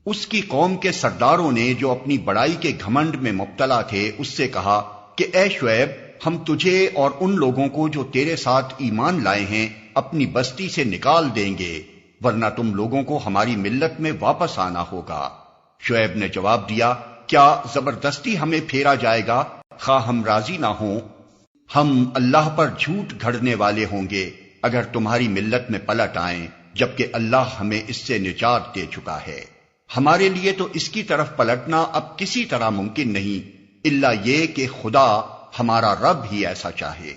اس کی قوم کے سرداروں نے جو اپنی بڑائی کے گھمنڈ میں مبتلا تھے اس سے کہا کہ اے شعیب، ہم تجھے اور ان لوگوں کو جو تیرے ساتھ ایمان لائے ہیں اپنی بستی سے نکال دیں گے، ورنہ تم لوگوں کو ہماری ملت میں واپس آنا ہوگا۔ شعیب نے جواب دیا، کیا زبردستی ہمیں پھیرا جائے گا خواہ ہم راضی نہ ہوں؟ ہم اللہ پر جھوٹ گھڑنے والے ہوں گے اگر تمہاری ملت میں پلٹ آئیں، جبکہ اللہ ہمیں اس سے نجات دے چکا ہے۔ ہمارے لیے تو اس کی طرف پلٹنا اب کسی طرح ممکن نہیں، الا یہ کہ خدا ہمارا رب ہی ایسا چاہے۔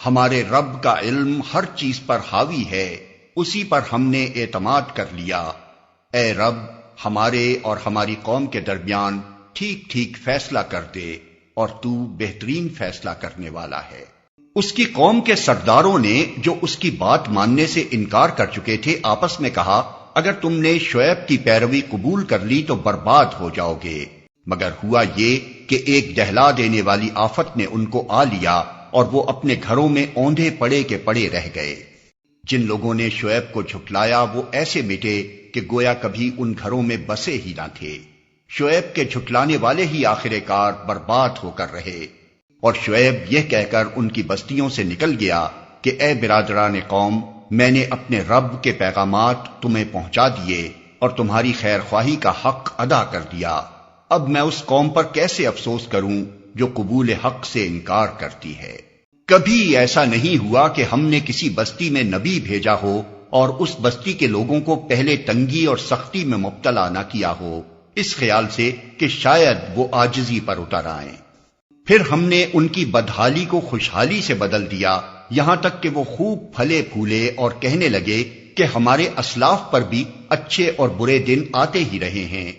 ہمارے رب کا علم ہر چیز پر حاوی ہے، اسی پر ہم نے اعتماد کر لیا۔ اے رب، ہمارے اور ہماری قوم کے درمیان ٹھیک ٹھیک فیصلہ کر دے، اور تو بہترین فیصلہ کرنے والا ہے۔ اس کی قوم کے سرداروں نے جو اس کی بات ماننے سے انکار کر چکے تھے آپس میں کہا، اگر تم نے شعیب کی پیروی قبول کر لی تو برباد ہو جاؤ گے۔ مگر ہوا یہ کہ ایک دہلا دینے والی آفت نے ان کو آ لیا اور وہ اپنے گھروں میں اوندھے پڑے کے پڑے رہ گئے۔ جن لوگوں نے شعیب کو جھٹلایا وہ ایسے مٹے کہ گویا کبھی ان گھروں میں بسے ہی نہ تھے۔ شعیب کے جھٹلانے والے ہی آخر کار برباد ہو کر رہے، اور شعیب یہ کہہ کر ان کی بستیوں سے نکل گیا کہ اے برادران قوم، میں نے اپنے رب کے پیغامات تمہیں پہنچا دیے اور تمہاری خیر خواہی کا حق ادا کر دیا۔ اب میں اس قوم پر کیسے افسوس کروں جو قبول حق سے انکار کرتی ہے۔ کبھی ایسا نہیں ہوا کہ ہم نے کسی بستی میں نبی بھیجا ہو اور اس بستی کے لوگوں کو پہلے تنگی اور سختی میں مبتلا نہ کیا ہو، اس خیال سے کہ شاید وہ عاجزی پر اتر آئیں۔ پھر ہم نے ان کی بدحالی کو خوشحالی سے بدل دیا، یہاں تک کہ وہ خوب پھلے پھولے اور کہنے لگے کہ ہمارے اسلاف پر بھی اچھے اور برے دن آتے ہی رہے ہیں۔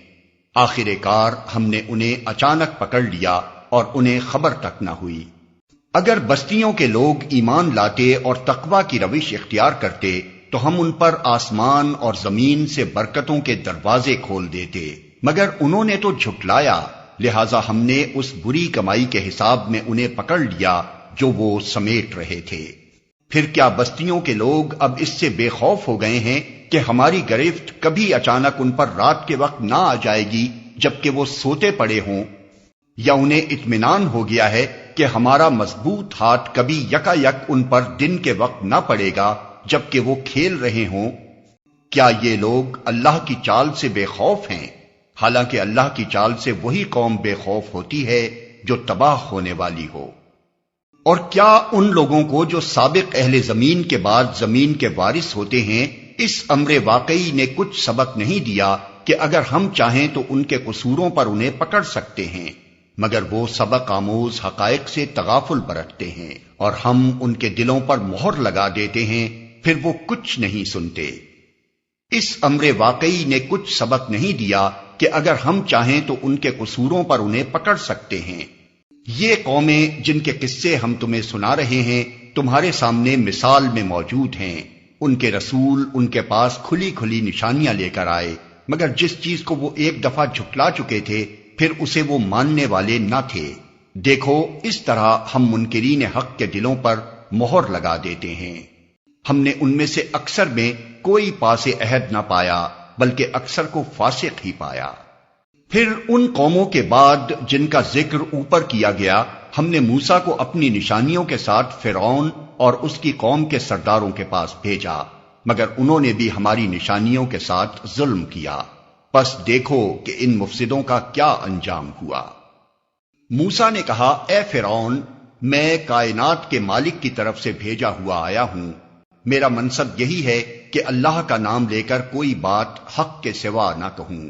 آخر کار ہم نے انہیں اچانک پکڑ لیا اور انہیں خبر تک نہ ہوئی۔ اگر بستیوں کے لوگ ایمان لاتے اور تقوی کی روش اختیار کرتے تو ہم ان پر آسمان اور زمین سے برکتوں کے دروازے کھول دیتے، مگر انہوں نے تو جھٹلایا، لہذا ہم نے اس بری کمائی کے حساب میں انہیں پکڑ لیا جو وہ سمیٹ رہے تھے۔ پھر کیا بستیوں کے لوگ اب اس سے بے خوف ہو گئے ہیں کہ ہماری گرفت کبھی اچانک ان پر رات کے وقت نہ آ جائے گی جبکہ وہ سوتے پڑے ہوں؟ یا انہیں اطمینان ہو گیا ہے کہ ہمارا مضبوط ہاتھ کبھی یکا یک ان پر دن کے وقت نہ پڑے گا جبکہ وہ کھیل رہے ہوں؟ کیا یہ لوگ اللہ کی چال سے بے خوف ہیں؟ حالانکہ اللہ کی چال سے وہی قوم بے خوف ہوتی ہے جو تباہ ہونے والی ہو۔ اور کیا ان لوگوں کو جو سابق اہل زمین کے بعد زمین کے وارث ہوتے ہیں اس امر واقعی نے کچھ سبق نہیں دیا کہ اگر ہم چاہیں تو ان کے قصوروں پر انہیں پکڑ سکتے ہیں، مگر وہ سبق آموز حقائق سے تغافل برتتے ہیں اور ہم ان کے دلوں پر مہر لگا دیتے ہیں، پھر وہ کچھ نہیں سنتے۔ اس امر واقعی نے کچھ سبق نہیں دیا کہ اگر ہم چاہیں تو ان کے قصوروں پر انہیں پکڑ سکتے ہیں۔ یہ قومیں جن کے قصے ہم تمہیں سنا رہے ہیں تمہارے سامنے مثال میں موجود ہیں۔ ان کے رسول ان کے پاس کھلی کھلی نشانیاں لے کر آئے، مگر جس چیز کو وہ ایک دفعہ جھٹلا چکے تھے پھر اسے وہ ماننے والے نہ تھے۔ دیکھو اس طرح ہم منکرین حق کے دلوں پر مہر لگا دیتے ہیں۔ ہم نے ان میں سے اکثر میں کوئی پاس عہد نہ پایا بلکہ اکثر کو فاسق ہی پایا۔ پھر ان قوموں کے بعد جن کا ذکر اوپر کیا گیا ہم نے موسیٰ کو اپنی نشانیوں کے ساتھ فرعون اور اس کی قوم کے سرداروں کے پاس بھیجا، مگر انہوں نے بھی ہماری نشانیوں کے ساتھ ظلم کیا۔ پس دیکھو کہ ان مفسدوں کا کیا انجام ہوا۔ موسیٰ نے کہا، اے فرعون، میں کائنات کے مالک کی طرف سے بھیجا ہوا آیا ہوں، میرا منصب یہی ہے کہ اللہ کا نام لے کر کوئی بات حق کے سوا نہ کہوں۔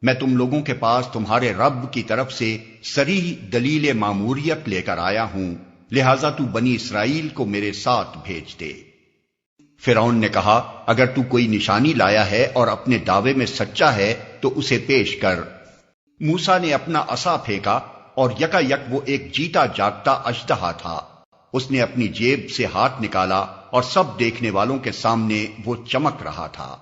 میں تم لوگوں کے پاس تمہارے رب کی طرف سے صریح دلیل ماموریت لے کر آیا ہوں، لہذا تو بنی اسرائیل کو میرے ساتھ بھیج دے۔ فرعون نے کہا، اگر تو کوئی نشانی لایا ہے اور اپنے دعوے میں سچا ہے تو اسے پیش کر۔ موسیٰ نے اپنا عصا پھینکا اور یکا یک وہ ایک جیتا جاگتا اژدہا تھا۔ اس نے اپنی جیب سے ہاتھ نکالا اور سب دیکھنے والوں کے سامنے وہ چمک رہا تھا۔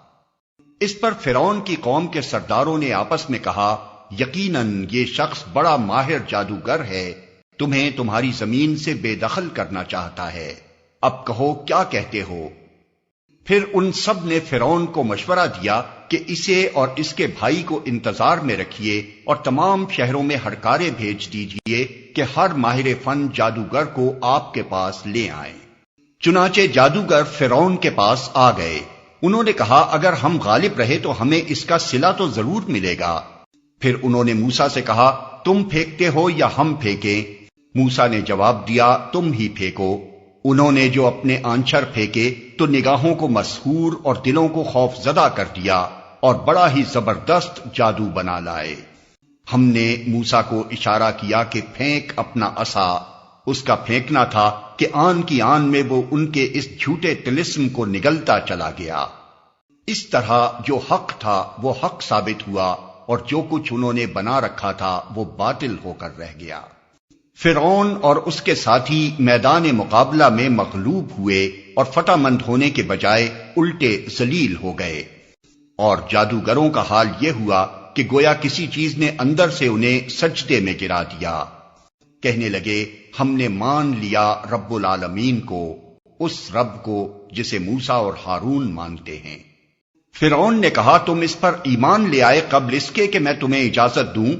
اس پر فرعون کی قوم کے سرداروں نے آپس میں کہا، یقیناً یہ شخص بڑا ماہر جادوگر ہے، تمہیں تمہاری زمین سے بے دخل کرنا چاہتا ہے، اب کہو کیا کہتے ہو؟ پھر ان سب نے فرعون کو مشورہ دیا کہ اسے اور اس کے بھائی کو انتظار میں رکھیے اور تمام شہروں میں ہڑکارے بھیج دیجیے کہ ہر ماہر فن جادوگر کو آپ کے پاس لے آئیں۔ چنانچہ جادوگر فرعون کے پاس آ گئے۔ انہوں نے کہا اگر ہم غالب رہے تو ہمیں اس کا صلہ تو ضرور ملے گا۔ پھر انہوں نے موسیٰ سے کہا تم پھینکتے ہو یا ہم پھینکیں؟ موسیٰ نے جواب دیا تم ہی پھینکو۔ انہوں نے جو اپنے آنچر پھینکے تو نگاہوں کو مسحور اور دلوں کو خوف زدہ کر دیا اور بڑا ہی زبردست جادو بنا لائے۔ ہم نے موسیٰ کو اشارہ کیا کہ پھینک اپنا عصا۔ اس کا پھینکنا تھا کہ آن کی آن میں وہ ان کے اس جھوٹے طلسم کو نگلتا چلا گیا۔ اس طرح جو حق تھا وہ حق ثابت ہوا اور جو کچھ انہوں نے بنا رکھا تھا وہ باطل ہو کر رہ گیا۔ فرعون اور اس کے ساتھی میدان مقابلہ میں مغلوب ہوئے اور فتح مند ہونے کے بجائے الٹے ذلیل ہو گئے، اور جادوگروں کا حال یہ ہوا کہ گویا کسی چیز نے اندر سے انہیں سجدے میں گرا دیا۔ کہنے لگے ہم نے مان لیا رب العالمین کو، اس رب کو جسے موسیٰ اور ہارون مانتے ہیں۔ فرعون نے کہا تم اس پر ایمان لے آئے قبل اس کے کہ میں تمہیں اجازت دوں؟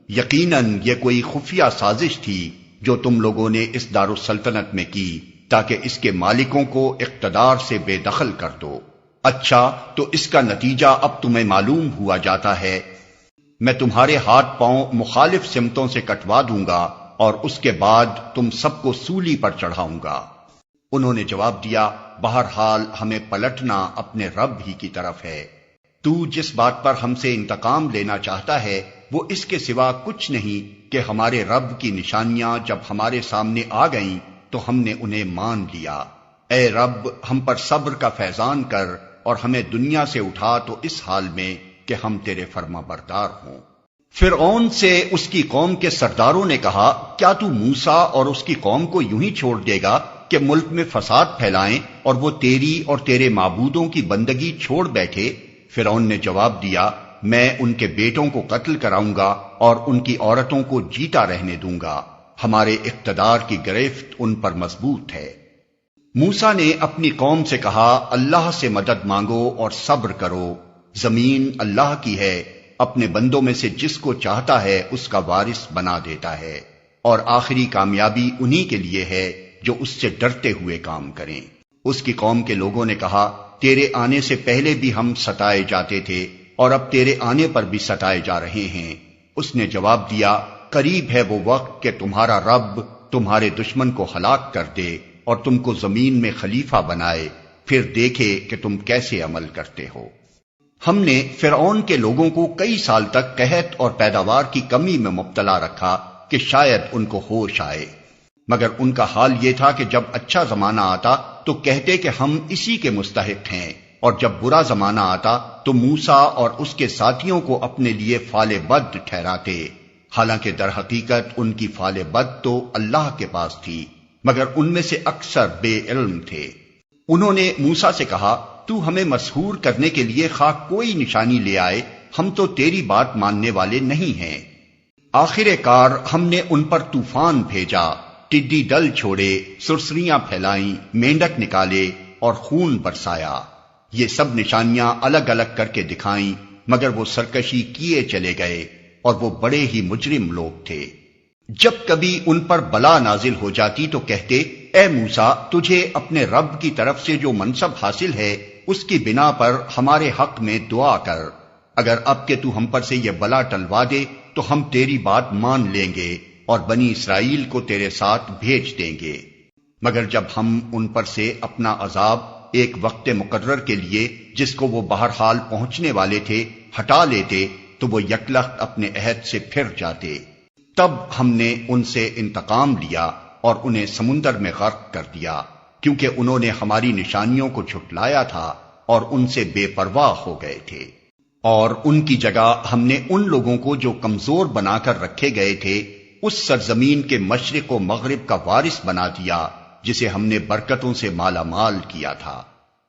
یقیناً یہ کوئی خفیہ سازش تھی جو تم لوگوں نے اس دارالسلطنت میں کی تاکہ اس کے مالکوں کو اقتدار سے بے دخل کر دو۔ اچھا تو اس کا نتیجہ اب تمہیں معلوم ہوا جاتا ہے۔ میں تمہارے ہاتھ پاؤں مخالف سمتوں سے کٹوا دوں گا اور اس کے بعد تم سب کو سولی پر چڑھاؤں گا۔ انہوں نے جواب دیا بہرحال ہمیں پلٹنا اپنے رب ہی کی طرف ہے۔ تو جس بات پر ہم سے انتقام لینا چاہتا ہے وہ اس کے سوا کچھ نہیں کہ ہمارے رب کی نشانیاں جب ہمارے سامنے آ گئیں تو ہم نے انہیں مان لیا۔ اے رب ہم پر صبر کا فیضان کر اور ہمیں دنیا سے اٹھا تو اس حال میں کہ ہم تیرے فرما بردار ہوں۔ فرعون سے اس کی قوم کے سرداروں نے کہا کیا تو موسیٰ اور اس کی قوم کو یوں ہی چھوڑ دے گا کہ ملک میں فساد پھیلائیں اور وہ تیری اور تیرے معبودوں کی بندگی چھوڑ بیٹھے؟ فرعون نے جواب دیا میں ان کے بیٹوں کو قتل کراؤں گا اور ان کی عورتوں کو جیتا رہنے دوں گا۔ ہمارے اقتدار کی گرفت ان پر مضبوط ہے۔ موسیٰ نے اپنی قوم سے کہا اللہ سے مدد مانگو اور صبر کرو، زمین اللہ کی ہے، اپنے بندوں میں سے جس کو چاہتا ہے اس کا وارث بنا دیتا ہے، اور آخری کامیابی انہی کے لیے ہے جو اس سے ڈرتے ہوئے کام کریں۔ اس کی قوم کے لوگوں نے کہا تیرے آنے سے پہلے بھی ہم ستائے جاتے تھے اور اب تیرے آنے پر بھی ستائے جا رہے ہیں۔ اس نے جواب دیا قریب ہے وہ وقت کہ تمہارا رب تمہارے دشمن کو ہلاک کر دے اور تم کو زمین میں خلیفہ بنائے، پھر دیکھے کہ تم کیسے عمل کرتے ہو۔ ہم نے فرعون کے لوگوں کو کئی سال تک قحط اور پیداوار کی کمی میں مبتلا رکھا کہ شاید ان کو ہوش آئے، مگر ان کا حال یہ تھا کہ جب اچھا زمانہ آتا تو کہتے کہ ہم اسی کے مستحق ہیں، اور جب برا زمانہ آتا تو موسیٰ اور اس کے ساتھیوں کو اپنے لیے فال بد ٹھہراتے، حالانکہ در حقیقت ان کی فال بد تو اللہ کے پاس تھی، مگر ان میں سے اکثر بے علم تھے۔ انہوں نے موسیٰ سے کہا تو ہمیں مسحور کرنے کے لیے خواہ کوئی نشانی لے آئے، ہم تو تیری بات ماننے والے نہیں ہیں۔ آخر کار ہم نے ان پر طوفان بھیجا، ٹڈی دل چھوڑے، سرسریاں پھیلائیں، مینڈک نکالے اور خون برسایا۔ یہ سب نشانیاں الگ الگ کر کے دکھائیں، مگر وہ سرکشی کیے چلے گئے اور وہ بڑے ہی مجرم لوگ تھے۔ جب کبھی ان پر بلا نازل ہو جاتی تو کہتے اے موسیٰ تجھے اپنے رب کی طرف سے جو منصب حاصل ہے اس کی بنا پر ہمارے حق میں دعا کر، اگر اب کہ تو ہم پر سے یہ بلا ٹلوا دے تو ہم تیری بات مان لیں گے اور بنی اسرائیل کو تیرے ساتھ بھیج دیں گے۔ مگر جب ہم ان پر سے اپنا عذاب ایک وقت مقرر کے لیے جس کو وہ بہرحال پہنچنے والے تھے ہٹا لیتے تو وہ یکلخت اپنے عہد سے پھر جاتے۔ تب ہم نے ان سے انتقام لیا اور انہیں سمندر میں غرق کر دیا، کیونکہ انہوں نے ہماری نشانیوں کو جھٹلایا تھا اور ان سے بے پرواہ ہو گئے تھے۔ اور ان کی جگہ ہم نے ان لوگوں کو جو کمزور بنا کر رکھے گئے تھے اس سرزمین کے مشرق و مغرب کا وارث بنا دیا جسے ہم نے برکتوں سے مالا مال کیا تھا۔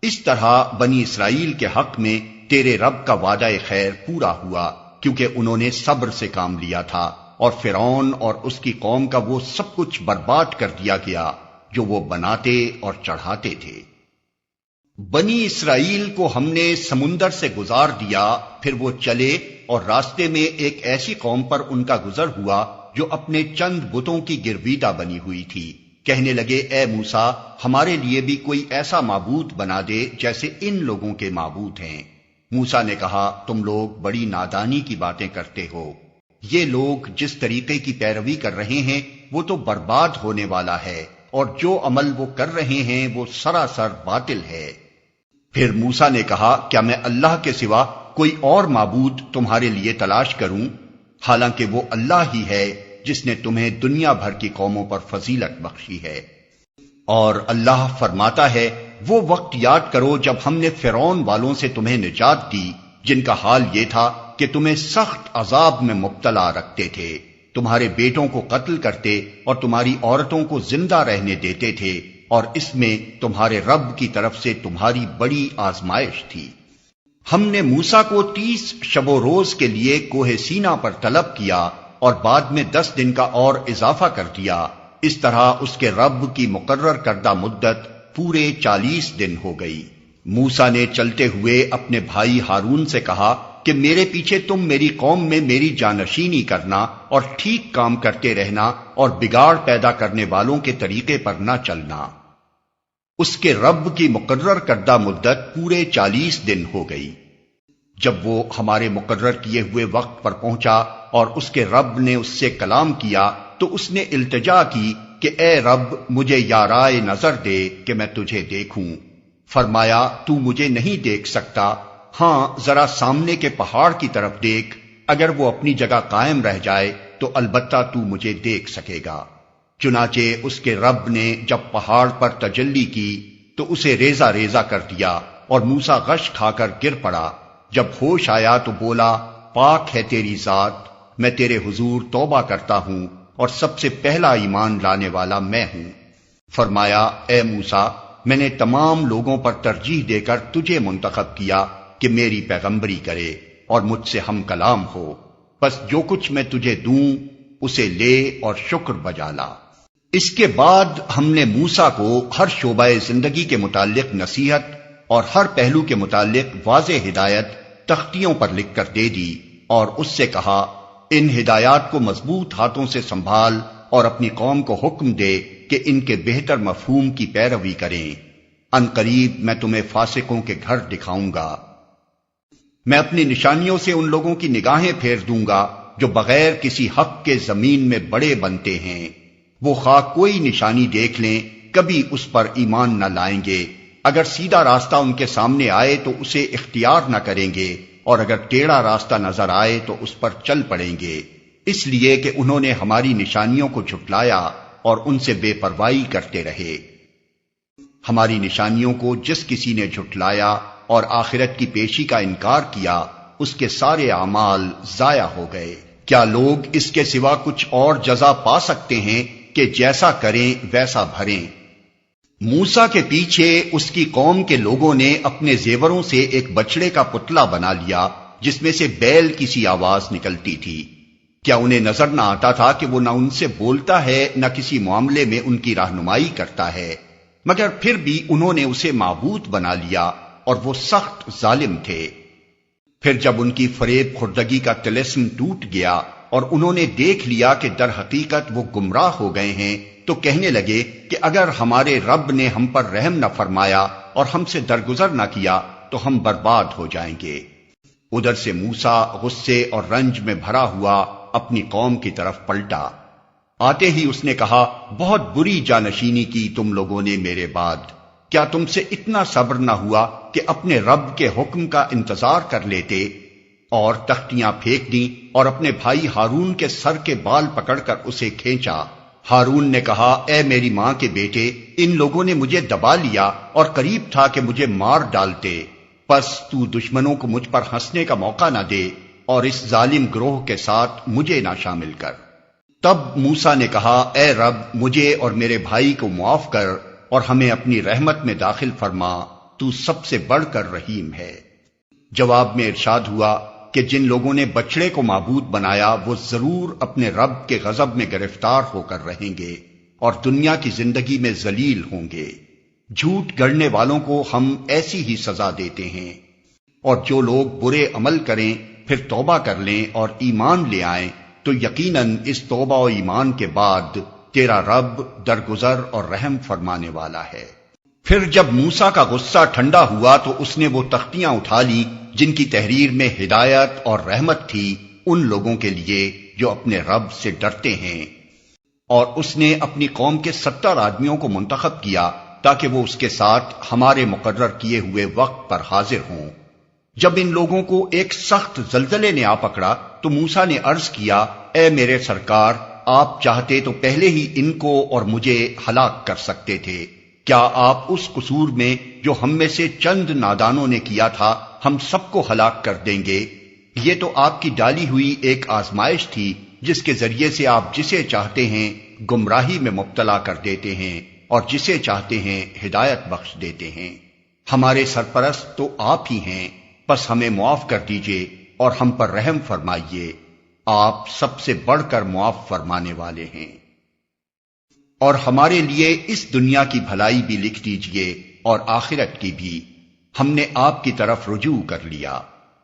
اس طرح بنی اسرائیل کے حق میں تیرے رب کا وعدہ خیر پورا ہوا، کیونکہ انہوں نے صبر سے کام لیا تھا، اور فرعون اور اس کی قوم کا وہ سب کچھ برباد کر دیا گیا جو وہ بناتے اور چڑھاتے تھے۔ بنی اسرائیل کو ہم نے سمندر سے گزار دیا، پھر وہ چلے اور راستے میں ایک ایسی قوم پر ان کا گزر ہوا جو اپنے چند بتوں کی گرویدہ بنی ہوئی تھی۔ کہنے لگے، اے موسیٰ، ہمارے لیے بھی کوئی ایسا معبود بنا دے جیسے ان لوگوں کے معبود ہیں۔ موسیٰ نے کہا، تم لوگ بڑی نادانی کی باتیں کرتے ہو۔ یہ لوگ جس طریقے کی پیروی کر رہے ہیں وہ تو برباد ہونے والا ہے، اور جو عمل وہ کر رہے ہیں وہ سراسر باطل ہے۔ پھر موسیٰ نے کہا، کیا میں اللہ کے سوا کوئی اور معبود تمہارے لیے تلاش کروں، حالانکہ وہ اللہ ہی ہے جس نے تمہیں دنیا بھر کی قوموں پر فضیلت بخشی ہے۔ اور اللہ فرماتا ہے، وہ وقت یاد کرو جب ہم نے فرعون والوں سے تمہیں نجات دی، جن کا حال یہ تھا کہ تمہیں سخت عذاب میں مبتلا رکھتے تھے، تمہارے بیٹوں کو قتل کرتے اور تمہاری عورتوں کو زندہ رہنے دیتے تھے، اور اس میں تمہارے رب کی طرف سے تمہاری بڑی آزمائش تھی۔ ہم نے موسیٰ کو 30 شب و روز کے لیے کوہ سینا پر طلب کیا اور بعد میں 10 دن کا اور اضافہ کر دیا، اس طرح اس کے رب کی مقرر کردہ مدت پورے 40 دن ہو گئی۔ موسیٰ نے چلتے ہوئے اپنے بھائی ہارون سے کہا کہ میرے پیچھے تم میری قوم میں میری جانشینی کرنا اور ٹھیک کام کرتے رہنا اور بگاڑ پیدا کرنے والوں کے طریقے پر نہ چلنا۔ اس کے رب کی مقرر کردہ مدت پورے 40 دن ہو گئی۔ جب وہ ہمارے مقرر کیے ہوئے وقت پر پہنچا اور اس کے رب نے اس سے کلام کیا تو اس نے التجا کی کہ اے رب، مجھے یارائے نظر دے کہ میں تجھے دیکھوں۔ فرمایا، تو مجھے نہیں دیکھ سکتا، ہاں ذرا سامنے کے پہاڑ کی طرف دیکھ، اگر وہ اپنی جگہ قائم رہ جائے تو البتہ تو مجھے دیکھ سکے گا۔ چنانچہ اس کے رب نے جب پہاڑ پر تجلی کی تو اسے ریزہ ریزہ کر دیا اور موسیٰ غش کھا کر گر پڑا۔ جب ہوش آیا تو بولا، پاک ہے تیری ذات، میں تیرے حضور توبہ کرتا ہوں اور سب سے پہلا ایمان لانے والا میں ہوں۔ فرمایا، اے موسیٰ، میں نے تمام لوگوں پر ترجیح دے کر تجھے منتخب کیا کہ میری پیغمبری کرے اور مجھ سے ہم کلام ہو، بس جو کچھ میں تجھے دوں اسے لے اور شکر بجا لا۔ اس کے بعد ہم نے موسیٰ کو ہر شعبہ زندگی کے متعلق نصیحت اور ہر پہلو کے متعلق واضح ہدایت تختیوں پر لکھ کر دے دی، اور اس سے کہا، ان ہدایات کو مضبوط ہاتھوں سے سنبھال اور اپنی قوم کو حکم دے کہ ان کے بہتر مفہوم کی پیروی کریں۔ ان قریب میں تمہیں فاسقوں کے گھر دکھاؤں گا۔ میں اپنی نشانیوں سے ان لوگوں کی نگاہیں پھیر دوں گا جو بغیر کسی حق کے زمین میں بڑے بنتے ہیں۔ وہ خواہ کوئی نشانی دیکھ لیں، کبھی اس پر ایمان نہ لائیں گے۔ اگر سیدھا راستہ ان کے سامنے آئے تو اسے اختیار نہ کریں گے، اور اگر ٹیڑھا راستہ نظر آئے تو اس پر چل پڑیں گے، اس لیے کہ انہوں نے ہماری نشانیوں کو جھٹلایا اور ان سے بے پرواہی کرتے رہے۔ ہماری نشانیوں کو جس کسی نے جھٹلایا اور آخرت کی پیشی کا انکار کیا، اس کے سارے اعمال ضائع ہو گئے۔ کیا لوگ اس کے سوا کچھ اور جزا پا سکتے ہیں کہ جیسا کریں ویسا بھریں؟ موسیٰ کے پیچھے اس کی قوم کے لوگوں نے اپنے زیوروں سے ایک بچڑے کا پتلا بنا لیا جس میں سے بیل کی سی آواز نکلتی تھی۔ کیا انہیں نظر نہ آتا تھا کہ وہ نہ ان سے بولتا ہے نہ کسی معاملے میں ان کی رہنمائی کرتا ہے؟ مگر پھر بھی انہوں نے اسے معبود بنا لیا اور وہ سخت ظالم تھے۔ پھر جب ان کی فریب خوردگی کا طلسم ٹوٹ گیا اور انہوں نے دیکھ لیا کہ در حقیقت وہ گمراہ ہو گئے ہیں، تو کہنے لگے کہ اگر ہمارے رب نے ہم پر رحم نہ فرمایا اور ہم سے درگزر نہ کیا تو ہم برباد ہو جائیں گے۔ ادھر سے موسیٰ غصے اور رنج میں بھرا ہوا اپنی قوم کی طرف پلٹا۔ آتے ہی اس نے کہا، بہت بری جانشینی کی تم لوگوں نے میرے بعد۔ کیا تم سے اتنا صبر نہ ہوا کہ اپنے رب کے حکم کا انتظار کر لیتے؟ اور تختیاں پھینک دیں اور اپنے بھائی ہارون کے سر کے بال پکڑ کر اسے کھینچا۔ ہارون نے کہا، اے میری ماں کے بیٹے، ان لوگوں نے مجھے دبا لیا اور قریب تھا کہ مجھے مار ڈالتے، پس تو دشمنوں کو مجھ پر ہنسنے کا موقع نہ دے اور اس ظالم گروہ کے ساتھ مجھے نہ شامل کر۔ تب موسیٰ نے کہا، اے رب، مجھے اور میرے بھائی کو معاف کر اور ہمیں اپنی رحمت میں داخل فرما، تو سب سے بڑھ کر رحیم ہے۔ جواب میں ارشاد ہوا کہ جن لوگوں نے بچڑے کو معبود بنایا وہ ضرور اپنے رب کے غضب میں گرفتار ہو کر رہیں گے اور دنیا کی زندگی میں ذلیل ہوں گے۔ جھوٹ گڑنے والوں کو ہم ایسی ہی سزا دیتے ہیں، اور جو لوگ برے عمل کریں پھر توبہ کر لیں اور ایمان لے آئیں تو یقیناً اس توبہ و ایمان کے بعد تیرا رب درگزر اور رحم فرمانے والا ہے۔ پھر جب موسیٰ کا غصہ ٹھنڈا ہوا تو اس نے وہ تختیاں اٹھا لی جن کی تحریر میں ہدایت اور رحمت تھی ان لوگوں کے لیے جو اپنے رب سے ڈرتے ہیں، اور اس نے اپنی قوم کے 70 آدمیوں کو منتخب کیا تاکہ وہ اس کے ساتھ ہمارے مقرر کیے ہوئے وقت پر حاضر ہوں۔ جب ان لوگوں کو ایک سخت زلزلے نے آ پکڑا تو موسیٰ نے عرض کیا، اے میرے سرکار، آپ چاہتے تو پہلے ہی ان کو اور مجھے ہلاک کر سکتے تھے۔ کیا آپ اس قصور میں جو ہم میں سے چند نادانوں نے کیا تھا ہم سب کو ہلاک کر دیں گے؟ یہ تو آپ کی ڈالی ہوئی ایک آزمائش تھی جس کے ذریعے سے آپ جسے چاہتے ہیں گمراہی میں مبتلا کر دیتے ہیں اور جسے چاہتے ہیں ہدایت بخش دیتے ہیں۔ ہمارے سرپرست تو آپ ہی ہیں، بس ہمیں معاف کر دیجئے اور ہم پر رحم فرمائیے، آپ سب سے بڑھ کر معاف فرمانے والے ہیں۔ اور ہمارے لیے اس دنیا کی بھلائی بھی لکھ دیجئے اور آخرت کی بھی، ہم نے آپ کی طرف رجوع کر لیا۔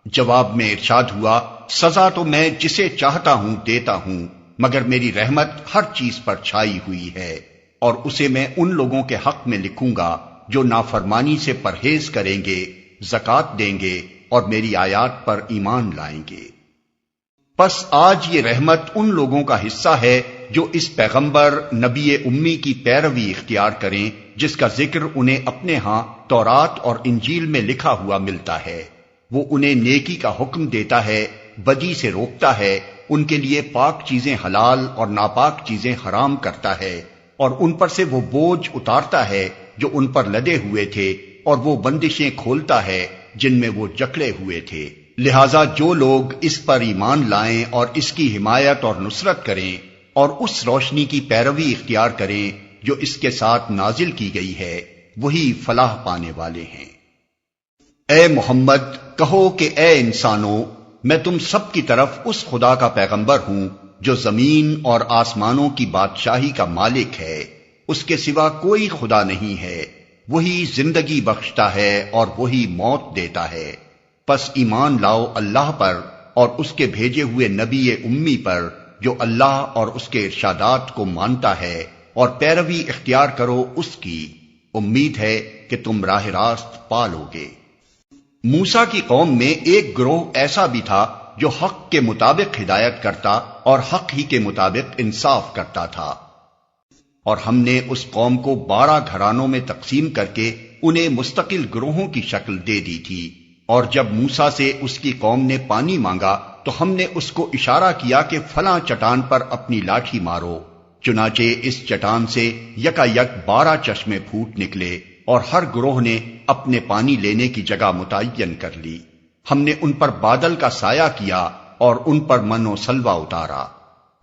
جواب میں ارشاد ہوا، سزا تو میں جسے چاہتا ہوں دیتا ہوں، مگر میری رحمت ہر چیز پر چھائی ہوئی ہے، اور اسے میں ان لوگوں کے حق میں لکھوں گا جو نافرمانی سے پرہیز کریں گے، زکوٰۃ دیں گے اور میری آیات پر ایمان لائیں گے۔ پس آج یہ رحمت ان لوگوں کا حصہ ہے جو اس پیغمبر نبی امی کی پیروی اختیار کریں جس کا ذکر انہیں اپنے ہاں تورات اور انجیل میں لکھا ہوا ملتا ہے۔ وہ انہیں نیکی کا حکم دیتا ہے، بدی سے روکتا ہے، ان کے لیے پاک چیزیں حلال اور ناپاک چیزیں حرام کرتا ہے، اور ان پر سے وہ بوجھ اتارتا ہے جو ان پر لدے ہوئے تھے، اور وہ بندشیں کھولتا ہے جن میں وہ جکڑے ہوئے تھے۔ لہذا جو لوگ اس پر ایمان لائیں اور اس کی حمایت اور نصرت کریں اور اس روشنی کی پیروی اختیار کریں جو اس کے ساتھ نازل کی گئی ہے، وہی فلاح پانے والے ہیں۔ اے محمد، کہو کہ اے انسانوں، میں تم سب کی طرف اس خدا کا پیغمبر ہوں جو زمین اور آسمانوں کی بادشاہی کا مالک ہے، اس کے سوا کوئی خدا نہیں ہے، وہی زندگی بخشتا ہے اور وہی موت دیتا ہے۔ پس ایمان لاؤ اللہ پر اور اس کے بھیجے ہوئے نبی امی پر جو اللہ اور اس کے ارشادات کو مانتا ہے، اور پیروی اختیار کرو اس کی، امید ہے کہ تم راہ راست پالو گے۔ موسیٰ کی قوم میں ایک گروہ ایسا بھی تھا جو حق کے مطابق ہدایت کرتا اور حق ہی کے مطابق انصاف کرتا تھا، اور ہم نے اس قوم کو 12 گھرانوں میں تقسیم کر کے انہیں مستقل گروہوں کی شکل دے دی تھی۔ اور جب موسیٰ سے اس کی قوم نے پانی مانگا تو ہم نے اس کو اشارہ کیا کہ فلاں چٹان پر اپنی لاٹھی مارو، چنانچہ اس چٹان سے یکا یک 12 چشمے پھوٹ نکلے، اور ہر گروہ نے اپنے پانی لینے کی جگہ متعین کر لی۔ ہم نے ان پر بادل کا سایہ کیا اور ان پر من و سلوہ اتارا۔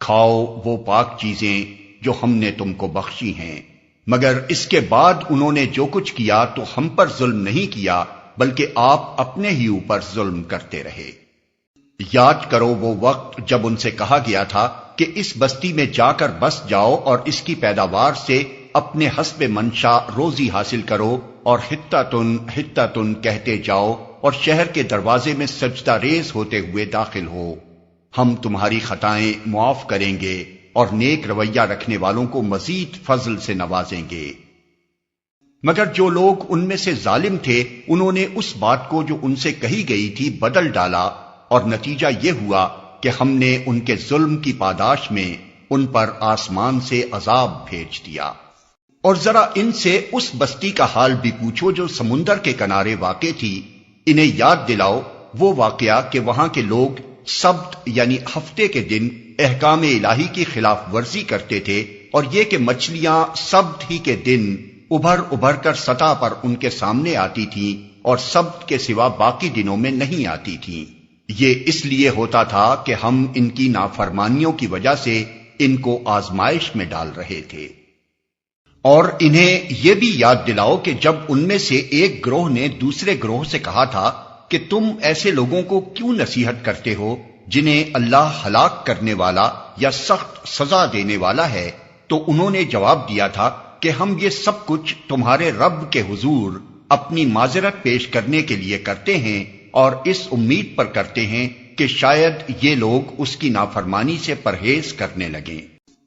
کھاؤ وہ پاک چیزیں جو ہم نے تم کو بخشی ہیں، مگر اس کے بعد انہوں نے جو کچھ کیا تو ہم پر ظلم نہیں کیا بلکہ آپ اپنے ہی اوپر ظلم کرتے رہے۔ یاد کرو وہ وقت جب ان سے کہا گیا تھا کہ اس بستی میں جا کر بس جاؤ اور اس کی پیداوار سے اپنے حسب منشا روزی حاصل کرو، اور حتتن حتتن کہتے جاؤ اور شہر کے دروازے میں سجدہ ریز ہوتے ہوئے داخل ہو، ہم تمہاری خطائیں معاف کریں گے اور نیک رویہ رکھنے والوں کو مزید فضل سے نوازیں گے۔ مگر جو لوگ ان میں سے ظالم تھے انہوں نے اس بات کو جو ان سے کہی گئی تھی بدل ڈالا، اور نتیجہ یہ ہوا کہ ہم نے ان کے ظلم کی پاداش میں ان پر آسمان سے عذاب بھیج دیا۔ اور ذرا ان سے اس بستی کا حال بھی پوچھو جو سمندر کے کنارے واقع تھی، انہیں یاد دلاؤ وہ واقعہ کہ وہاں کے لوگ سبت یعنی ہفتے کے دن احکام الہی کی خلاف ورزی کرتے تھے، اور یہ کہ مچھلیاں سبت ہی کے دن ابھر ابھر کر سطح پر ان کے سامنے آتی تھیں اور سبت کے سوا باقی دنوں میں نہیں آتی تھیں۔ یہ اس لیے ہوتا تھا کہ ہم ان کی نافرمانیوں کی وجہ سے ان کو آزمائش میں ڈال رہے تھے۔ اور انہیں یہ بھی یاد دلاؤ کہ جب ان میں سے ایک گروہ نے دوسرے گروہ سے کہا تھا کہ تم ایسے لوگوں کو کیوں نصیحت کرتے ہو جنہیں اللہ ہلاک کرنے والا یا سخت سزا دینے والا ہے، تو انہوں نے جواب دیا تھا کہ ہم یہ سب کچھ تمہارے رب کے حضور اپنی معذرت پیش کرنے کے لیے کرتے ہیں اور اس امید پر کرتے ہیں کہ شاید یہ لوگ اس کی نافرمانی سے پرہیز کرنے لگیں۔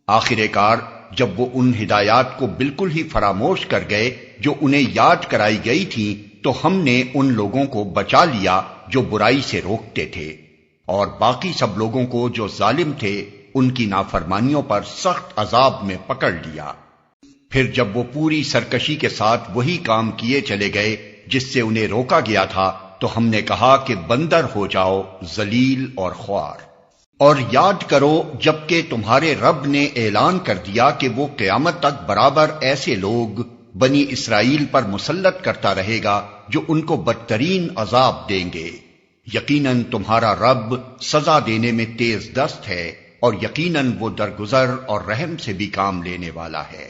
آخر کار جب وہ ان ہدایات کو بالکل ہی فراموش کر گئے جو انہیں یاد کرائی گئی تھی، تو ہم نے ان لوگوں کو بچا لیا جو برائی سے روکتے تھے، اور باقی سب لوگوں کو جو ظالم تھے ان کی نافرمانیوں پر سخت عذاب میں پکڑ لیا۔ پھر جب وہ پوری سرکشی کے ساتھ وہی کام کیے چلے گئے جس سے انہیں روکا گیا تھا، تو ہم نے کہا کہ بندر ہو جاؤ، ذلیل اور خوار۔ اور یاد کرو جبکہ تمہارے رب نے اعلان کر دیا کہ وہ قیامت تک برابر ایسے لوگ بنی اسرائیل پر مسلط کرتا رہے گا جو ان کو بدترین عذاب دیں گے۔ یقیناً تمہارا رب سزا دینے میں تیز دست ہے، اور یقیناً وہ درگزر اور رحم سے بھی کام لینے والا ہے۔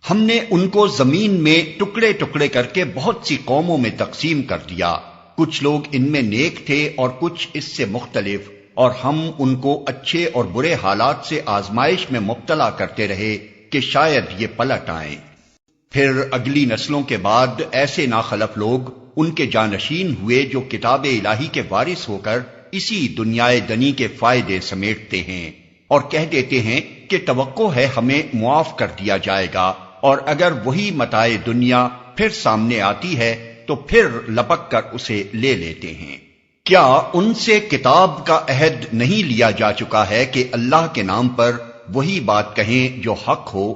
ہم نے ان کو زمین میں ٹکڑے ٹکڑے کر کے بہت سی قوموں میں تقسیم کر دیا، کچھ لوگ ان میں نیک تھے اور کچھ اس سے مختلف، اور ہم ان کو اچھے اور برے حالات سے آزمائش میں مبتلا کرتے رہے کہ شاید یہ پلٹ آئیں۔ پھر اگلی نسلوں کے بعد ایسے ناخلف لوگ ان کے جانشین ہوئے جو کتاب الہی کے وارث ہو کر اسی دنیائے دنی کے فائدے سمیٹتے ہیں اور کہہ دیتے ہیں کہ توقع ہے ہمیں معاف کر دیا جائے گا، اور اگر وہی متاع دنیا پھر سامنے آتی ہے تو پھر لپک کر اسے لے لیتے ہیں۔ کیا ان سے کتاب کا عہد نہیں لیا جا چکا ہے کہ اللہ کے نام پر وہی بات کہیں جو حق ہو،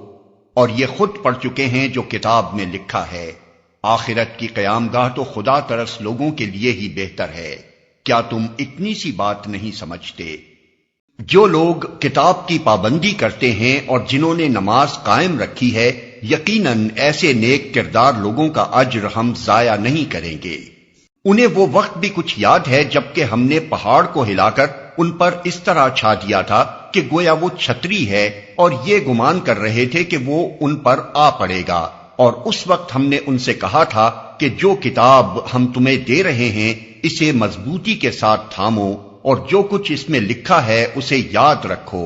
اور یہ خود پڑھ چکے ہیں جو کتاب میں لکھا ہے؟ آخرت کی قیام گاہ تو خدا ترس لوگوں کے لیے ہی بہتر ہے۔ کیا تم اتنی سی بات نہیں سمجھتے؟ جو لوگ کتاب کی پابندی کرتے ہیں اور جنہوں نے نماز قائم رکھی ہے، یقیناً ایسے نیک کردار لوگوں کا اجر ہم ضائع نہیں کریں گے۔ انہیں وہ وقت بھی کچھ یاد ہے جبکہ ہم نے پہاڑ کو ہلا کر ان پر اس طرح چھا دیا تھا کہ گویا وہ چھتری ہے، اور یہ گمان کر رہے تھے کہ وہ ان پر آ پڑے گا، اور اس وقت ہم نے ان سے کہا تھا کہ جو کتاب ہم تمہیں دے رہے ہیں اسے مضبوطی کے ساتھ تھامو، اور جو کچھ اس میں لکھا ہے اسے یاد رکھو۔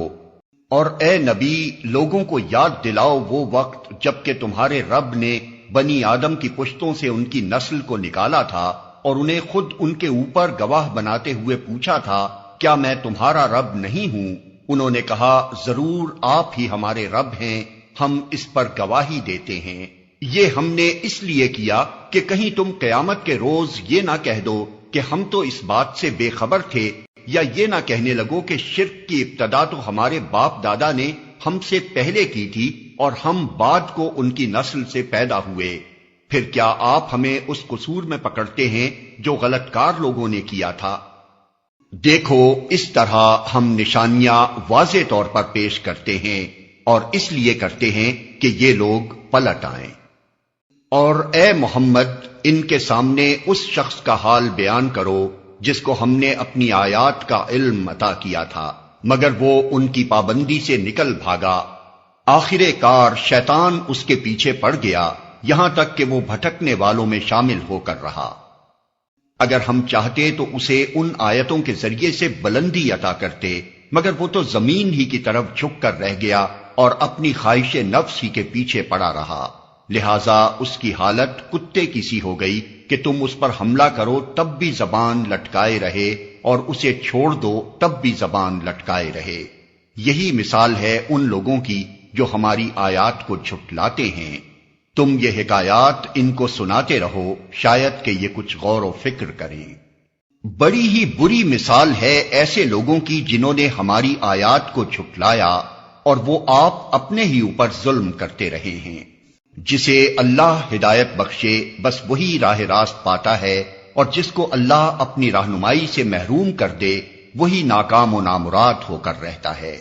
اور اے نبی، لوگوں کو یاد دلاؤ وہ وقت جبکہ تمہارے رب نے بنی آدم کی پشتوں سے ان کی نسل کو نکالا تھا، اور انہیں خود ان کے اوپر گواہ بناتے ہوئے پوچھا تھا، کیا میں تمہارا رب نہیں ہوں؟ انہوں نے کہا، ضرور آپ ہی ہمارے رب ہیں، ہم اس پر گواہی دیتے ہیں۔ یہ ہم نے اس لیے کیا کہ کہیں تم قیامت کے روز یہ نہ کہہ دو کہ ہم تو اس بات سے بے خبر تھے، یا یہ نہ کہنے لگو کہ شرک کی ابتدا تو ہمارے باپ دادا نے ہم سے پہلے کی تھی اور ہم بعد کو ان کی نسل سے پیدا ہوئے۔ پھر کیا آپ ہمیں اس قصور میں پکڑتے ہیں جو غلط کار لوگوں نے کیا تھا؟ دیکھو اس طرح ہم نشانیاں واضح طور پر پیش کرتے ہیں، اور اس لیے کرتے ہیں کہ یہ لوگ پلٹ آئیں۔ اور اے محمد، ان کے سامنے اس شخص کا حال بیان کرو جس کو ہم نے اپنی آیات کا علم عطا کیا تھا، مگر وہ ان کی پابندی سے نکل بھاگا۔ آخر کار شیطان اس کے پیچھے پڑ گیا، یہاں تک کہ وہ بھٹکنے والوں میں شامل ہو کر رہا۔ اگر ہم چاہتے تو اسے ان آیتوں کے ذریعے سے بلندی عطا کرتے، مگر وہ تو زمین ہی کی طرف جھک کر رہ گیا اور اپنی خواہش نفس ہی کے پیچھے پڑا رہا، لہذا اس کی حالت کتے کی سی ہو گئی کہ تم اس پر حملہ کرو تب بھی زبان لٹکائے رہے، اور اسے چھوڑ دو تب بھی زبان لٹکائے رہے۔ یہی مثال ہے ان لوگوں کی جو ہماری آیات کو جھٹلاتے ہیں۔ تم یہ حکایات ان کو سناتے رہو، شاید کہ یہ کچھ غور و فکر کریں۔ بڑی ہی بری مثال ہے ایسے لوگوں کی جنہوں نے ہماری آیات کو جھٹلایا، اور وہ آپ اپنے ہی اوپر ظلم کرتے رہے ہیں۔ جسے اللہ ہدایت بخشے بس وہی راہ راست پاتا ہے، اور جس کو اللہ اپنی رہنمائی سے محروم کر دے وہی ناکام و نامراد ہو کر رہتا ہے۔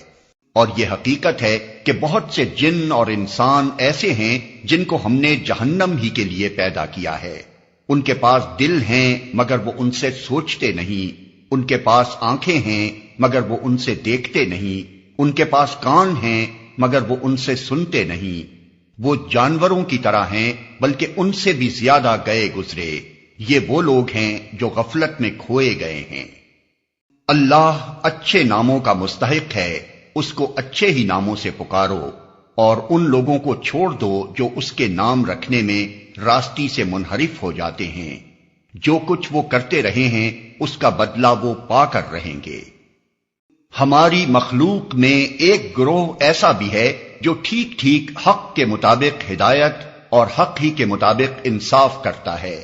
اور یہ حقیقت ہے کہ بہت سے جن اور انسان ایسے ہیں جن کو ہم نے جہنم ہی کے لیے پیدا کیا ہے۔ ان کے پاس دل ہیں مگر وہ ان سے سوچتے نہیں، ان کے پاس آنکھیں ہیں مگر وہ ان سے دیکھتے نہیں، ان کے پاس کان ہیں مگر وہ ان سے سنتے نہیں۔ وہ جانوروں کی طرح ہیں بلکہ ان سے بھی زیادہ گئے گزرے۔ یہ وہ لوگ ہیں جو غفلت میں کھوئے گئے ہیں۔ اللہ اچھے ناموں کا مستحق ہے، اس کو اچھے ہی ناموں سے پکارو۔ اور ان لوگوں کو چھوڑ دو جو اس کے نام رکھنے میں راستی سے منحرف ہو جاتے ہیں۔ جو کچھ وہ کرتے رہے ہیں اس کا بدلہ وہ پا کر رہیں گے۔ ہماری مخلوق میں ایک گروہ ایسا بھی ہے جو ٹھیک ٹھیک حق کے مطابق ہدایت اور حق ہی کے مطابق انصاف کرتا ہے۔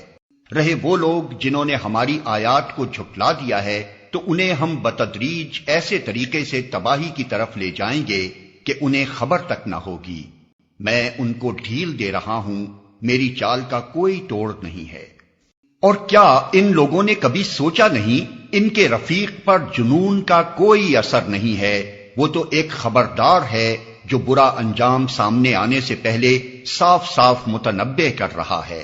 رہے وہ لوگ جنہوں نے ہماری آیات کو جھٹلا دیا ہے تو انہیں ہم بتدریج ایسے طریقے سے تباہی کی طرف لے جائیں گے کہ انہیں خبر تک نہ ہوگی۔ میں ان کو ڈھیل دے رہا ہوں، میری چال کا کوئی توڑ نہیں ہے۔ اور کیا ان لوگوں نے کبھی سوچا نہیں ان کے رفیق پر جنون کا کوئی اثر نہیں ہے، وہ تو ایک خبردار ہے جو برا انجام سامنے آنے سے پہلے صاف صاف متنبہ کر رہا ہے۔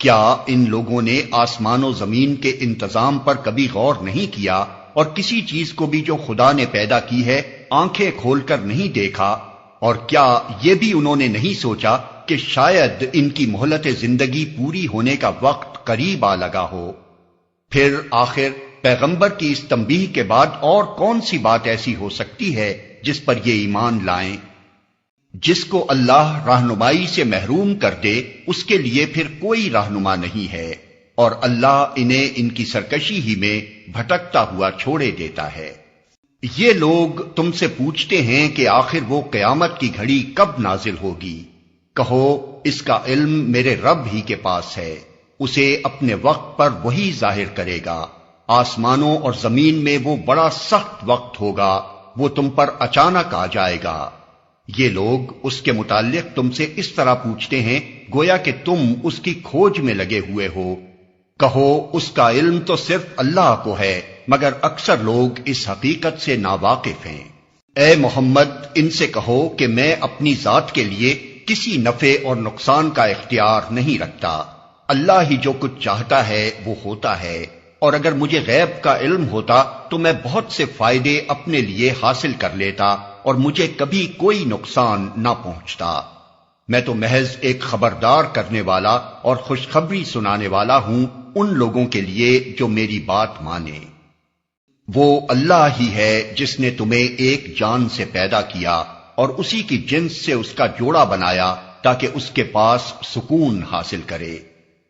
کیا ان لوگوں نے آسمان و زمین کے انتظام پر کبھی غور نہیں کیا اور کسی چیز کو بھی جو خدا نے پیدا کی ہے آنکھیں کھول کر نہیں دیکھا؟ اور کیا یہ بھی انہوں نے نہیں سوچا کہ شاید ان کی مہلت زندگی پوری ہونے کا وقت قریب آ لگا ہو؟ پھر آخر پیغمبر کی اس تنبیہ کے بعد اور کون سی بات ایسی ہو سکتی ہے جس پر یہ ایمان لائیں؟ جس کو اللہ رہنمائی سے محروم کر دے اس کے لیے پھر کوئی رہنما نہیں ہے، اور اللہ انہیں ان کی سرکشی ہی میں بھٹکتا ہوا چھوڑے دیتا ہے۔ یہ لوگ تم سے پوچھتے ہیں کہ آخر وہ قیامت کی گھڑی کب نازل ہوگی؟ کہو اس کا علم میرے رب ہی کے پاس ہے، اسے اپنے وقت پر وہی ظاہر کرے گا۔ آسمانوں اور زمین میں وہ بڑا سخت وقت ہوگا، وہ تم پر اچانک آ جائے گا۔ یہ لوگ اس کے متعلق تم سے اس طرح پوچھتے ہیں گویا کہ تم اس کی کھوج میں لگے ہوئے ہو۔ کہو اس کا علم تو صرف اللہ کو ہے، مگر اکثر لوگ اس حقیقت سے ناواقف ہیں۔ اے محمد ان سے کہو کہ میں اپنی ذات کے لیے کسی نفع اور نقصان کا اختیار نہیں رکھتا، اللہ ہی جو کچھ چاہتا ہے وہ ہوتا ہے، اور اگر مجھے غیب کا علم ہوتا تو میں بہت سے فائدے اپنے لیے حاصل کر لیتا اور مجھے کبھی کوئی نقصان نہ پہنچتا۔ میں تو محض ایک خبردار کرنے والا اور خوشخبری سنانے والا ہوں ان لوگوں کے لیے جو میری بات مانے۔ وہ اللہ ہی ہے جس نے تمہیں ایک جان سے پیدا کیا اور اسی کی جنس سے اس کا جوڑا بنایا تاکہ اس کے پاس سکون حاصل کرے۔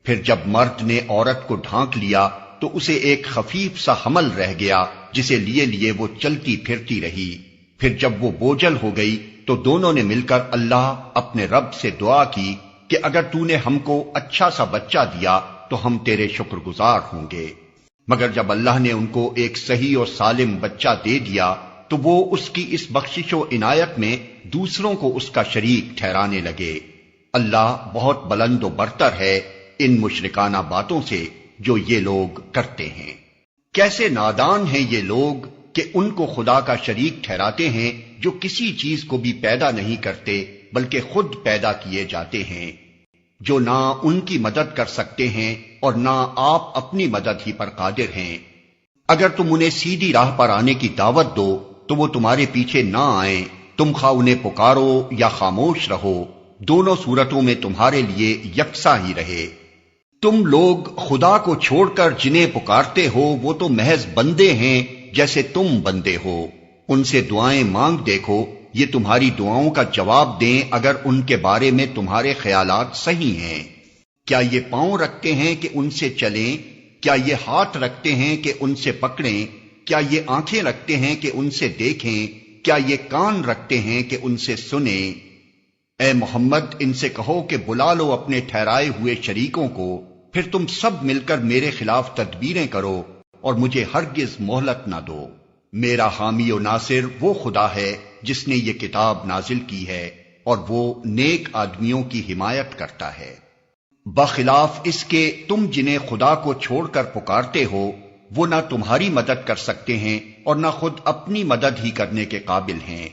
پھر جب مرد نے عورت کو ڈھانک لیا تو اسے ایک خفیف سا حمل رہ گیا جسے لیے لیے وہ چلتی پھرتی رہی۔ پھر جب وہ بوجھل ہو گئی تو دونوں نے مل کر اللہ اپنے رب سے دعا کی کہ اگر تو نے ہم کو اچھا سا بچہ دیا تو ہم تیرے شکر گزار ہوں گے۔ مگر جب اللہ نے ان کو ایک صحیح اور سالم بچہ دے دیا تو وہ اس کی اس بخشش و عنایت میں دوسروں کو اس کا شریک ٹھہرانے لگے۔ اللہ بہت بلند و برتر ہے ان مشرکانہ باتوں سے جو یہ لوگ کرتے ہیں۔ کیسے نادان ہیں یہ لوگ کہ ان کو خدا کا شریک ٹھہراتے ہیں جو کسی چیز کو بھی پیدا نہیں کرتے بلکہ خود پیدا کیے جاتے ہیں، جو نہ ان کی مدد کر سکتے ہیں اور نہ آپ اپنی مدد ہی پر قادر ہیں۔ اگر تم انہیں سیدھی راہ پر آنے کی دعوت دو تو وہ تمہارے پیچھے نہ آئیں، تم خواہ انہیں پکارو یا خاموش رہو، دونوں صورتوں میں تمہارے لیے یکساں ہی رہے۔ تم لوگ خدا کو چھوڑ کر جنہیں پکارتے ہو وہ تو محض بندے ہیں جیسے تم بندے ہو، ان سے دعائیں مانگ دیکھو، یہ تمہاری دعاؤں کا جواب دیں اگر ان کے بارے میں تمہارے خیالات صحیح ہیں۔ کیا یہ پاؤں رکھتے ہیں کہ ان سے چلیں؟ کیا یہ ہاتھ رکھتے ہیں کہ ان سے پکڑیں؟ کیا یہ آنکھیں رکھتے ہیں کہ ان سے دیکھیں؟ کیا یہ کان رکھتے ہیں کہ ان سے سنیں؟ اے محمد ان سے کہو کہ بلا لو اپنے ٹھہرائے ہوئے شریکوں کو، پھر تم سب مل کر میرے خلاف تدبیریں کرو اور مجھے ہرگز مہلت نہ دو۔ میرا حامی و ناصر وہ خدا ہے جس نے یہ کتاب نازل کی ہے اور وہ نیک آدمیوں کی حمایت کرتا ہے۔ بخلاف اس کے تم جنہیں خدا کو چھوڑ کر پکارتے ہو وہ نہ تمہاری مدد کر سکتے ہیں اور نہ خود اپنی مدد ہی کرنے کے قابل ہیں،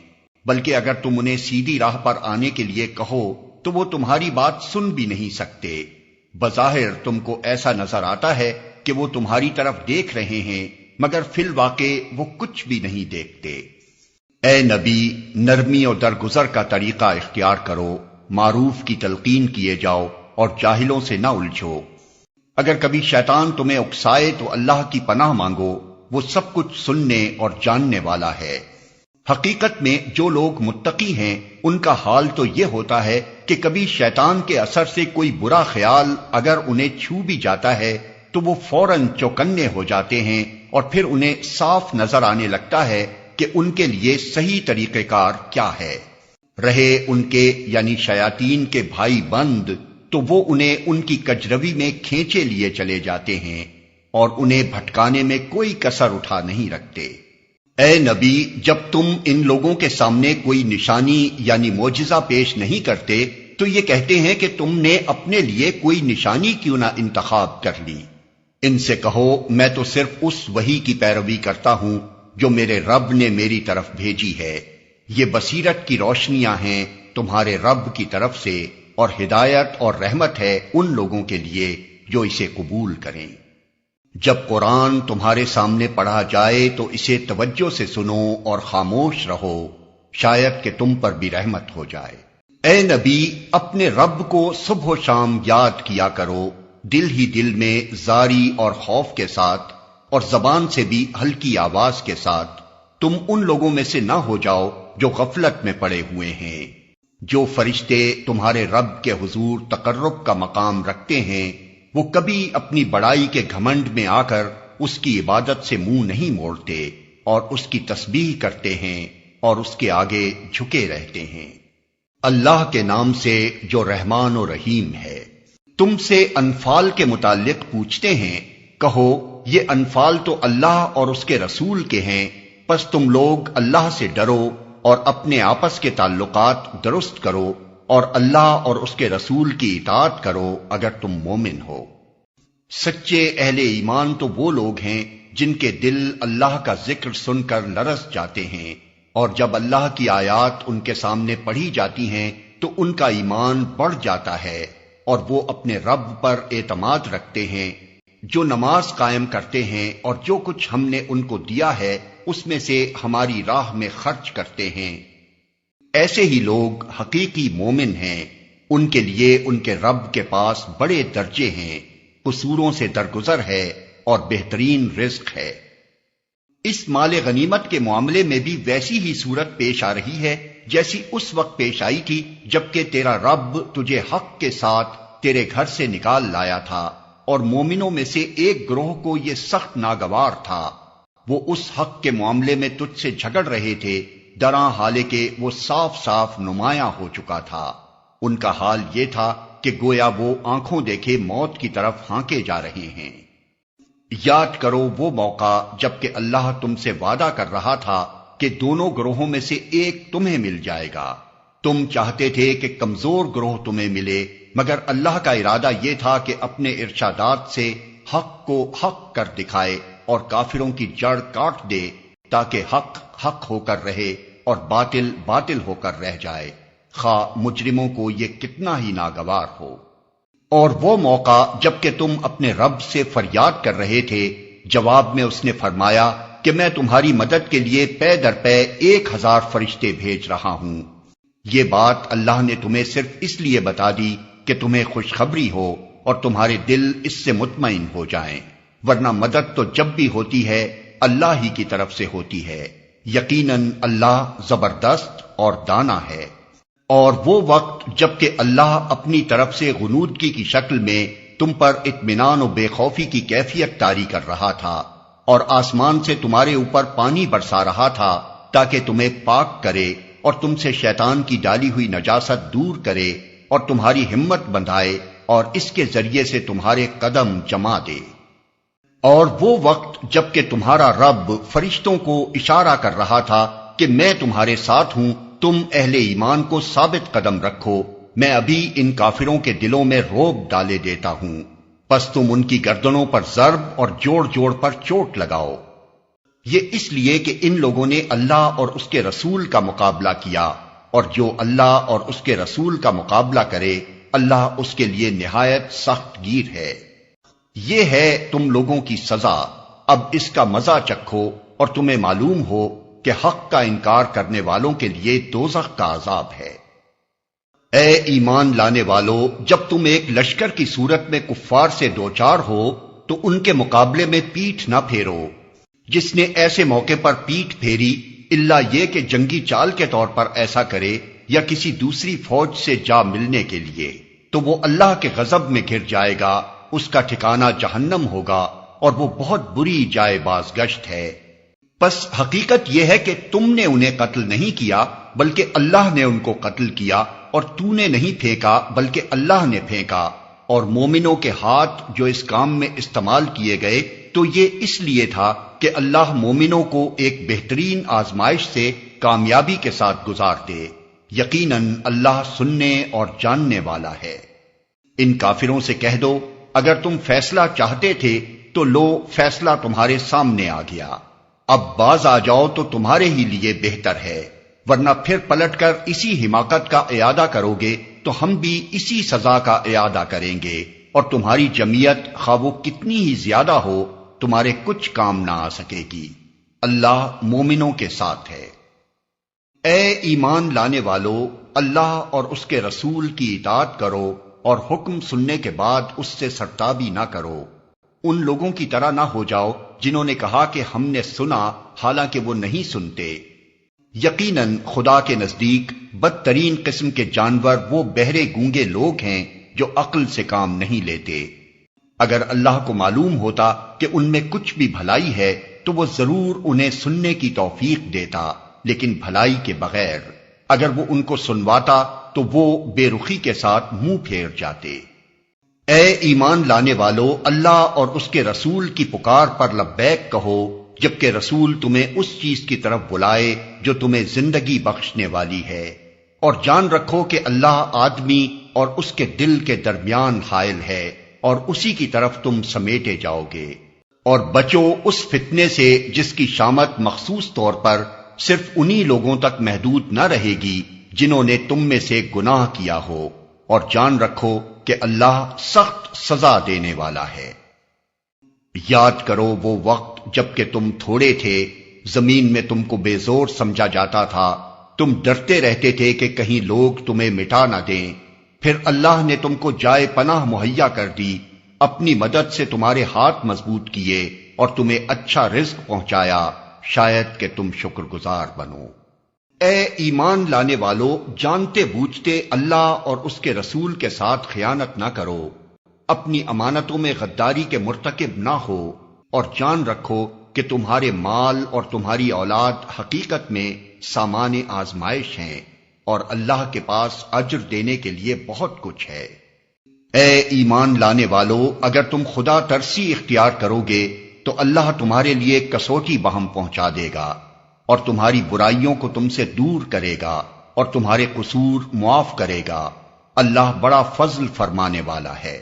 بلکہ اگر تم انہیں سیدھی راہ پر آنے کے لیے کہو تو وہ تمہاری بات سن بھی نہیں سکتے۔ بظاہر تم کو ایسا نظر آتا ہے کہ وہ تمہاری طرف دیکھ رہے ہیں، مگر فی الواقع وہ کچھ بھی نہیں دیکھتے۔ اے نبی نرمی اور درگزر کا طریقہ اختیار کرو، معروف کی تلقین کیے جاؤ اور جاہلوں سے نہ الجھو۔ اگر کبھی شیطان تمہیں اکسائے تو اللہ کی پناہ مانگو، وہ سب کچھ سننے اور جاننے والا ہے۔ حقیقت میں جو لوگ متقی ہیں ان کا حال تو یہ ہوتا ہے کہ کبھی شیطان کے اثر سے کوئی برا خیال اگر انہیں چھو بھی جاتا ہے تو وہ فوراً چوکنے ہو جاتے ہیں اور پھر انہیں صاف نظر آنے لگتا ہے کہ ان کے لیے صحیح طریقہ کار کیا ہے۔ رہے ان کے یعنی شیاطین کے بھائی بند تو وہ انہیں ان کی کجروی میں کھینچے لیے چلے جاتے ہیں اور انہیں بھٹکانے میں کوئی کسر اٹھا نہیں رکھتے۔ اے نبی، جب تم ان لوگوں کے سامنے کوئی نشانی یعنی معجزہ پیش نہیں کرتے تو یہ کہتے ہیں کہ تم نے اپنے لیے کوئی نشانی کیوں نہ انتخاب کر لی۔ ان سے کہو میں تو صرف اس وحی کی پیروی کرتا ہوں جو میرے رب نے میری طرف بھیجی ہے، یہ بصیرت کی روشنیاں ہیں تمہارے رب کی طرف سے اور ہدایت اور رحمت ہے ان لوگوں کے لیے جو اسے قبول کریں۔ جب قرآن تمہارے سامنے پڑھا جائے تو اسے توجہ سے سنو اور خاموش رہو، شاید کہ تم پر بھی رحمت ہو جائے۔ اے نبی، اپنے رب کو صبح و شام یاد کیا کرو، دل ہی دل میں زاری اور خوف کے ساتھ اور زبان سے بھی ہلکی آواز کے ساتھ۔ تم ان لوگوں میں سے نہ ہو جاؤ جو غفلت میں پڑے ہوئے ہیں۔ جو فرشتے تمہارے رب کے حضور تقرب کا مقام رکھتے ہیں وہ کبھی اپنی بڑائی کے گھمنڈ میں آ کر اس کی عبادت سے منہ نہیں موڑتے اور اس کی تسبیح کرتے ہیں اور اس کے آگے جھکے رہتے ہیں۔ اللہ کے نام سے جو رحمان و رحیم ہے۔ تم سے انفال کے متعلق پوچھتے ہیں، کہو یہ انفال تو اللہ اور اس کے رسول کے ہیں، پس تم لوگ اللہ سے ڈرو اور اپنے آپس کے تعلقات درست کرو اور اللہ اور اس کے رسول کی اطاعت کرو اگر تم مومن ہو۔ سچے اہل ایمان تو وہ لوگ ہیں جن کے دل اللہ کا ذکر سن کر لرز جاتے ہیں، اور جب اللہ کی آیات ان کے سامنے پڑھی جاتی ہیں تو ان کا ایمان بڑھ جاتا ہے اور وہ اپنے رب پر اعتماد رکھتے ہیں۔ جو نماز قائم کرتے ہیں اور جو کچھ ہم نے ان کو دیا ہے اس میں سے ہماری راہ میں خرچ کرتے ہیں، ایسے ہی لوگ حقیقی مومن ہیں۔ ان کے لیے ان کے رب کے پاس بڑے درجے ہیں، قصوروں سے درگزر ہے اور بہترین رزق ہے۔ اس مال غنیمت کے معاملے میں بھی ویسی ہی صورت پیش آ رہی ہے جیسی اس وقت پیش آئی تھی جبکہ تیرا رب تجھے حق کے ساتھ تیرے گھر سے نکال لایا تھا، اور مومنوں میں سے ایک گروہ کو یہ سخت ناگوار تھا۔ وہ اس حق کے معاملے میں تجھ سے جھگڑ رہے تھے، دراں حالے کہ وہ صاف صاف نمایاں ہو چکا تھا۔ ان کا حال یہ تھا کہ گویا وہ آنکھوں دیکھے موت کی طرف ہانکے جا رہے ہیں۔ یاد کرو وہ موقع جبکہ اللہ تم سے وعدہ کر رہا تھا کہ دونوں گروہوں میں سے ایک تمہیں مل جائے گا۔ تم چاہتے تھے کہ کمزور گروہ تمہیں ملے، مگر اللہ کا ارادہ یہ تھا کہ اپنے ارشادات سے حق کو حق کر دکھائے اور کافروں کی جڑ کاٹ دے تاکہ حق حق ہو کر رہے اور باطل باطل ہو کر رہ جائے، خواہ مجرموں کو یہ کتنا ہی ناگوار ہو۔ اور وہ موقع جبکہ تم اپنے رب سے فریاد کر رہے تھے، جواب میں اس نے فرمایا کہ میں تمہاری مدد کے لیے پے در پے 1000 فرشتے بھیج رہا ہوں۔ یہ بات اللہ نے تمہیں صرف اس لیے بتا دی کہ تمہیں خوشخبری ہو اور تمہارے دل اس سے مطمئن ہو جائیں، ورنہ مدد تو جب بھی ہوتی ہے اللہ ہی کی طرف سے ہوتی ہے، یقیناً اللہ زبردست اور دانا ہے۔ اور وہ وقت جبکہ اللہ اپنی طرف سے غنودگی کی شکل میں تم پر اطمینان و بے خوفی کی کیفیت طاری کر رہا تھا اور آسمان سے تمہارے اوپر پانی برسا رہا تھا تاکہ تمہیں پاک کرے اور تم سے شیطان کی ڈالی ہوئی نجاست دور کرے اور تمہاری ہمت بندھائے اور اس کے ذریعے سے تمہارے قدم جما دے۔ اور وہ وقت جبکہ تمہارا رب فرشتوں کو اشارہ کر رہا تھا کہ میں تمہارے ساتھ ہوں، تم اہل ایمان کو ثابت قدم رکھو، میں ابھی ان کافروں کے دلوں میں رعب ڈالے دیتا ہوں، پس تم ان کی گردنوں پر ضرب اور جوڑ جوڑ پر چوٹ لگاؤ۔ یہ اس لیے کہ ان لوگوں نے اللہ اور اس کے رسول کا مقابلہ کیا، اور جو اللہ اور اس کے رسول کا مقابلہ کرے اللہ اس کے لیے نہایت سخت گیر ہے۔ یہ ہے تم لوگوں کی سزا، اب اس کا مزہ چکھو اور تمہیں معلوم ہو کہ حق کا انکار کرنے والوں کے لیے دوزخ کا عذاب ہے۔ اے ایمان لانے والو، جب تم ایک لشکر کی صورت میں کفار سے دوچار ہو تو ان کے مقابلے میں پیٹھ نہ پھیرو۔ جس نے ایسے موقع پر پیٹھ پھیری الا یہ کہ جنگی چال کے طور پر ایسا کرے یا کسی دوسری فوج سے جا ملنے کے لیے، تو وہ اللہ کے غضب میں گر جائے گا، اس کا ٹھکانہ جہنم ہوگا اور وہ بہت بری جائے بازگشت ہے۔ پس حقیقت یہ ہے کہ تم نے انہیں قتل نہیں کیا بلکہ اللہ نے ان کو قتل کیا، اور تو نے نہیں پھینکا بلکہ اللہ نے پھینکا، اور مومنوں کے ہاتھ جو اس کام میں استعمال کیے گئے تو یہ اس لیے تھا کہ اللہ مومنوں کو ایک بہترین آزمائش سے کامیابی کے ساتھ گزار دے۔ یقیناً اللہ سننے اور جاننے والا ہے۔ ان کافروں سے کہہ دو اگر تم فیصلہ چاہتے تھے تو لو فیصلہ تمہارے سامنے آ گیا، اب باز آ جاؤ تو تمہارے ہی لیے بہتر ہے، ورنہ پھر پلٹ کر اسی حماقت کا اعادہ کرو گے تو ہم بھی اسی سزا کا اعادہ کریں گے، اور تمہاری جمعیت خواہ وہ کتنی ہی زیادہ ہو تمہارے کچھ کام نہ آ سکے گی۔ اللہ مومنوں کے ساتھ ہے۔ اے ایمان لانے والو، اللہ اور اس کے رسول کی اطاعت کرو اور حکم سننے کے بعد اس سے سرتابی نہ کرو۔ ان لوگوں کی طرح نہ ہو جاؤ جنہوں نے کہا کہ ہم نے سنا حالانکہ وہ نہیں سنتے۔ یقیناً خدا کے نزدیک بدترین قسم کے جانور وہ بہرے گونگے لوگ ہیں جو عقل سے کام نہیں لیتے۔ اگر اللہ کو معلوم ہوتا کہ ان میں کچھ بھی بھلائی ہے تو وہ ضرور انہیں سننے کی توفیق دیتا، لیکن بھلائی کے بغیر۔ اگر وہ ان کو سنواتا تو وہ بے رخی کے ساتھ منہ پھیر جاتے۔ اے ایمان لانے والو، اللہ اور اس کے رسول کی پکار پر لبیک کہو جبکہ رسول تمہیں اس چیز کی طرف بلائے جو تمہیں زندگی بخشنے والی ہے، اور جان رکھو کہ اللہ آدمی اور اس کے دل کے درمیان حائل ہے، اور اسی کی طرف تم سمیٹے جاؤ گے۔ اور بچو اس فتنے سے جس کی شامت مخصوص طور پر صرف انہی لوگوں تک محدود نہ رہے گی جنہوں نے تم میں سے گناہ کیا ہو، اور جان رکھو کہ اللہ سخت سزا دینے والا ہے۔ یاد کرو وہ وقت جب کہ تم تھوڑے تھے، زمین میں تم کو بے زور سمجھا جاتا تھا، تم ڈرتے رہتے تھے کہ کہیں لوگ تمہیں مٹا نہ دیں، پھر اللہ نے تم کو جائے پناہ مہیا کر دی، اپنی مدد سے تمہارے ہاتھ مضبوط کیے اور تمہیں اچھا رزق پہنچایا، شاید کہ تم شکر گزار بنو۔ اے ایمان لانے والو، جانتے بوجھتے اللہ اور اس کے رسول کے ساتھ خیانت نہ کرو، اپنی امانتوں میں غداری کے مرتکب نہ ہو، اور جان رکھو کہ تمہارے مال اور تمہاری اولاد حقیقت میں سامان آزمائش ہیں، اور اللہ کے پاس اجر دینے کے لیے بہت کچھ ہے۔ اے ایمان لانے والو، اگر تم خدا ترسی اختیار کرو گے تو اللہ تمہارے لیے کسوٹی بہم پہنچا دے گا، اور تمہاری برائیوں کو تم سے دور کرے گا، اور تمہارے قصور معاف کرے گا۔ اللہ بڑا فضل فرمانے والا ہے۔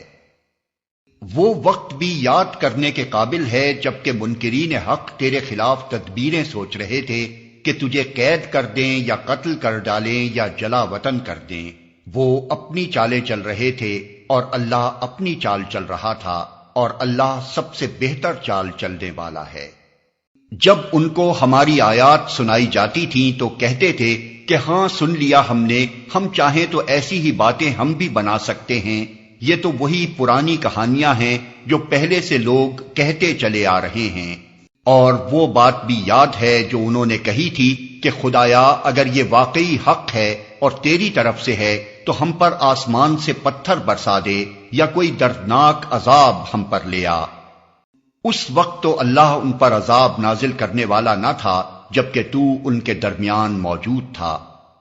وہ وقت بھی یاد کرنے کے قابل ہے جبکہ منکرین حق تیرے خلاف تدبیریں سوچ رہے تھے کہ تجھے قید کر دیں یا قتل کر ڈالیں یا جلا وطن کر دیں۔ وہ اپنی چالیں چل رہے تھے اور اللہ اپنی چال چل رہا تھا، اور اللہ سب سے بہتر چال چلنے والا ہے۔ جب ان کو ہماری آیات سنائی جاتی تھیں تو کہتے تھے کہ ہاں سن لیا ہم نے، ہم چاہیں تو ایسی ہی باتیں ہم بھی بنا سکتے ہیں، یہ تو وہی پرانی کہانیاں ہیں جو پہلے سے لوگ کہتے چلے آ رہے ہیں۔ اور وہ بات بھی یاد ہے جو انہوں نے کہی تھی کہ خدایا اگر یہ واقعی حق ہے اور تیری طرف سے ہے تو ہم پر آسمان سے پتھر برسا دے یا کوئی دردناک عذاب ہم پر لے آ۔ اس وقت تو اللہ ان پر عذاب نازل کرنے والا نہ تھا جبکہ تو ان کے درمیان موجود تھا،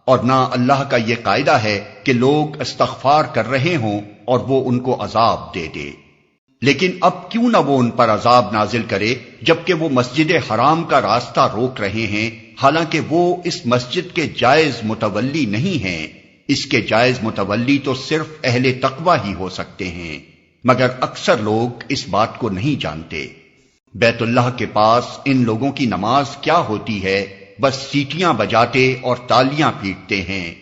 اور نہ اللہ کا یہ قاعدہ ہے کہ لوگ استغفار کر رہے ہوں اور وہ ان کو عذاب دے دے۔ لیکن اب کیوں نہ وہ ان پر عذاب نازل کرے جبکہ وہ مسجد حرام کا راستہ روک رہے ہیں، حالانکہ وہ اس مسجد کے جائز متولی نہیں ہیں۔ اس کے جائز متولی تو صرف اہل تقوی ہی ہو سکتے ہیں، مگر اکثر لوگ اس بات کو نہیں جانتے۔ بیت اللہ کے پاس ان لوگوں کی نماز کیا ہوتی ہے، بس سیٹیاں بجاتے اور تالیاں پیٹتے ہیں۔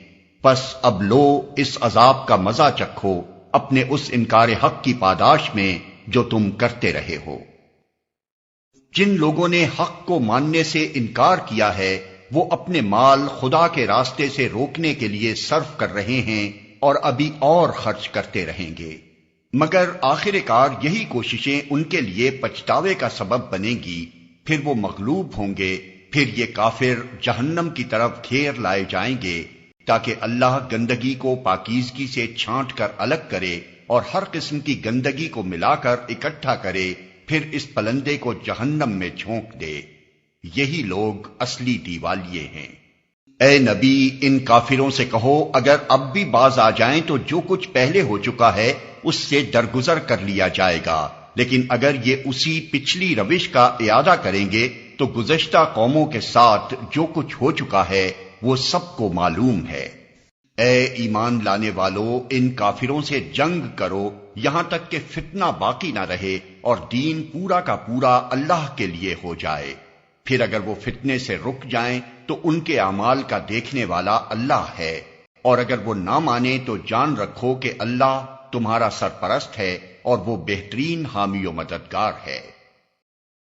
پس اب لو اس عذاب کا مزہ چکھو اپنے اس انکار حق کی پاداش میں جو تم کرتے رہے ہو۔ جن لوگوں نے حق کو ماننے سے انکار کیا ہے وہ اپنے مال خدا کے راستے سے روکنے کے لیے صرف کر رہے ہیں اور ابھی اور خرچ کرتے رہیں گے، مگر آخر کار یہی کوششیں ان کے لیے پچھتاوے کا سبب بنیں گی، پھر وہ مغلوب ہوں گے پھر یہ کافر جہنم کی طرف گھیر لائے جائیں گے تاکہ اللہ گندگی کو پاکیزگی سے چھانٹ کر الگ کرے اور ہر قسم کی گندگی کو ملا کر اکٹھا کرے، پھر اس پلندے کو جہنم میں جھونک دے۔ یہی لوگ اصلی دیوالیے ہیں۔ اے نبی، ان کافروں سے کہو اگر اب بھی باز آ جائیں تو جو کچھ پہلے ہو چکا ہے اس سے درگزر کر لیا جائے گا، لیکن اگر یہ اسی پچھلی روش کا اعادہ کریں گے تو گزشتہ قوموں کے ساتھ جو کچھ ہو چکا ہے وہ سب کو معلوم ہے۔ اے ایمان لانے والو، ان کافروں سے جنگ کرو یہاں تک کہ فتنہ باقی نہ رہے اور دین پورا کا پورا اللہ کے لیے ہو جائے۔ پھر اگر وہ فتنے سے رک جائیں تو ان کے اعمال کا دیکھنے والا اللہ ہے، اور اگر وہ نہ مانے تو جان رکھو کہ اللہ تمہارا سرپرست ہے اور وہ بہترین حامی و مددگار ہے۔